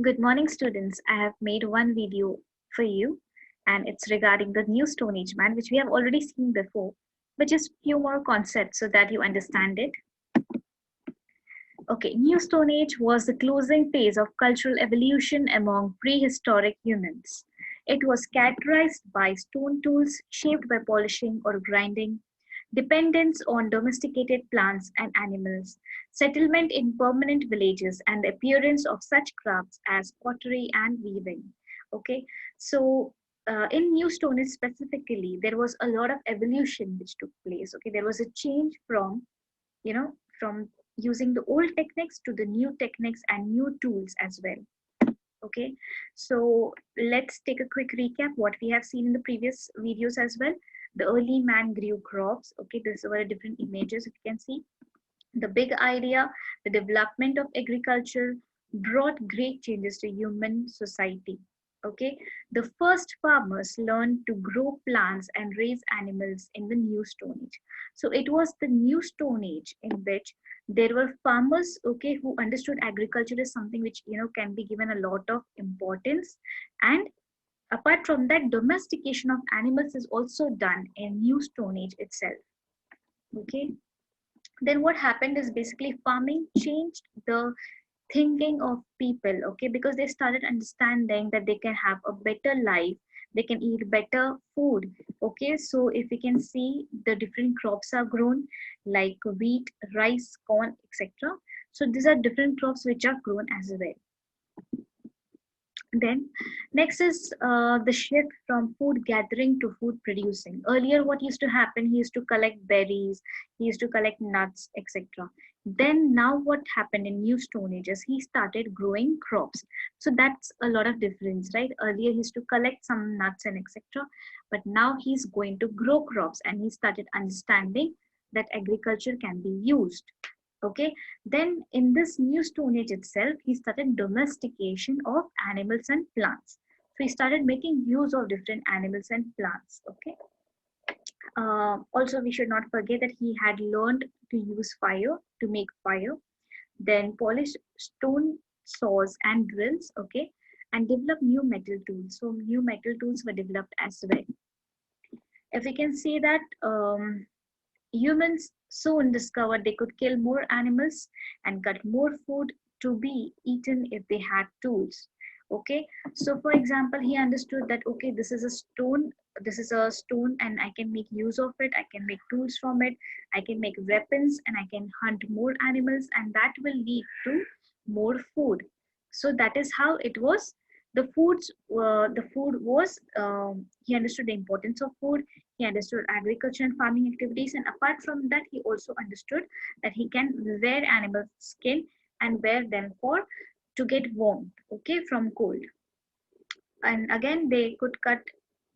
Good morning, students. I have made one video for you, and it's regarding the new Stone Age man, which we have already seen before, but just few more concepts so that you understand it. Okay, New Stone Age was the closing phase of cultural evolution among prehistoric humans. It was characterized by stone tools shaped by polishing or grinding, dependence on domesticated plants and animals, settlement in permanent villages, and the appearance of such crafts as pottery and weaving. Okay, so in New Stone Age specifically, there was a lot of evolution which took place. Okay, there was a change from using the old techniques to the new techniques and new tools as well. Okay, so let's take a quick recap what we have seen in the previous videos as well. The early man grew crops. Okay, these were different images if you can see. The big idea, the development of agriculture brought great changes to human society. Okay, the first farmers learned to grow plants and raise animals in the new Stone Age. So it was the new Stone Age in which there were farmers, okay, who understood agriculture is something which can be given a lot of importance. And apart from that, domestication of animals is also done in new Stone Age itself. Okay, then what happened is basically farming changed the thinking of people. Okay, because they started understanding that they can have a better life, they can eat better food. Okay, so if we can see, the different crops are grown like wheat, rice, corn, etc. So these are different crops which are grown as well. Then next is the shift from food gathering to food producing. Earlier, what used to happen, he used to collect berries, he used to collect nuts, etc. Then now what happened in new Stone Ages, he started growing crops. So that's a lot of difference, right? Earlier he used to collect some nuts and etc. But now he's going to grow crops, and he started understanding that agriculture can be used. Okay, then in this new Stone Age itself, he started domestication of animals and plants. So he started making use of different animals and plants. Okay, also we should not forget that he had learned to use fire to make fire, then polish stone saws and drills. Okay, and develop new metal tools. So new metal tools were developed as well. If we can see that humans soon discovered they could kill more animals and cut more food to be eaten if they had tools. Okay, so for example, he understood that okay, this is a stone, and I can make use of it, I can make tools from it, I can make weapons, and I can hunt more animals, and that will lead to more food. So that is how it was. The food was, he understood the importance of food, he understood agriculture and farming activities, and apart from that, he also understood that he can wear animal skin and wear them for to get warmth, okay, from cold. And again, they could cut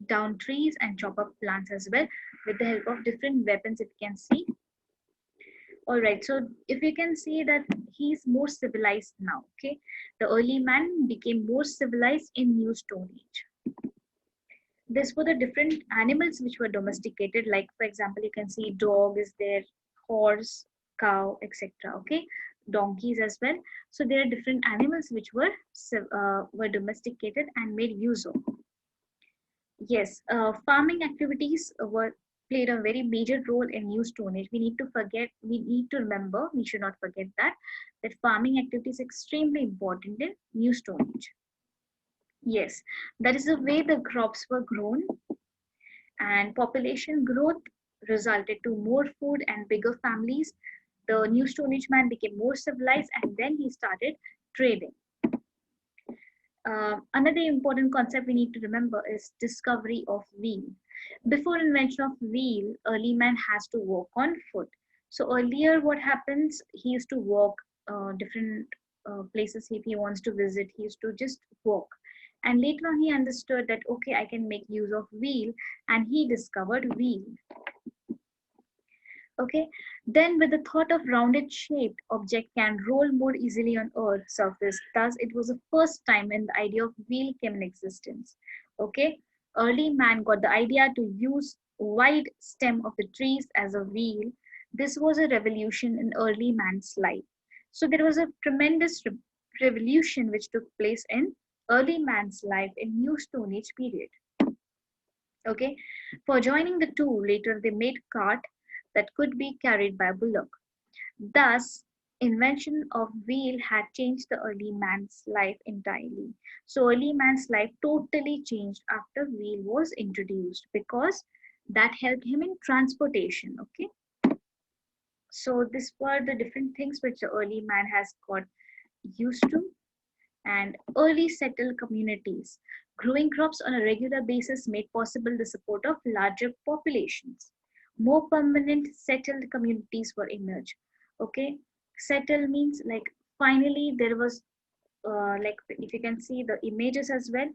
down trees and chop up plants as well with the help of different weapons, if you can see. All right, so if you can see that he's more civilized now, okay, the early man became more civilized in New Stone Age. This were the different animals which were domesticated, like for example, you can see dog is there, horse, cow, etc. Okay, donkeys as well. So there are different animals which were domesticated and made use of. Yes, farming activities were played a very major role in New Stone Age. We need to remember, we should not forget that farming activity is extremely important in New Stone Age. Yes, that is the way the crops were grown, and population growth resulted to more food and bigger families. The new Stone Age man became more civilized, and then he started trading. Another important concept we need to remember is discovery of wheel. Before invention of wheel, early man has to walk on foot. So earlier, what happens? He used to walk different places. If he wants to visit, he used to just walk. And later on, he understood that okay, I can make use of wheel, and he discovered wheel. Okay, then with the thought of rounded shaped object can roll more easily on earth surface, thus it was the first time when the idea of wheel came in existence. Okay, early man got the idea to use wide stem of the trees as a wheel. This was a revolution in early man's life. So there was a tremendous revolution which took place in early man's life in New Stone Age period. Okay, for joining the two, later they made cart that could be carried by bullock. Thus, invention of wheel had changed the early man's life entirely. So early man's life totally changed after wheel was introduced because that helped him in transportation. Okay, so these were the different things which the early man has got used to. And early settled communities. Growing crops on a regular basis made possible the support of larger populations. More permanent settled communities were emerged. Okay, settle means like finally there was like if you can see the images as well,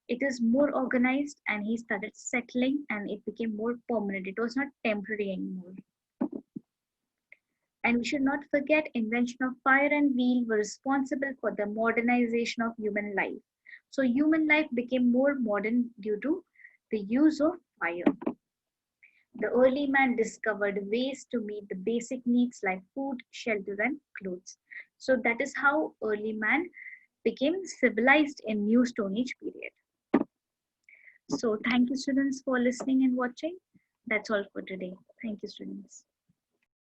it is more organized and he started settling and it became more permanent. It was not temporary anymore. And we should not forget invention of fire and wheel were responsible for the modernization of human life. So human life became more modern due to the use of fire. The early man discovered ways to meet the basic needs like food, shelter, and clothes. So that is how early man became civilized in New Stone Age period. So thank you students for listening and watching. That's all for today. Thank you students.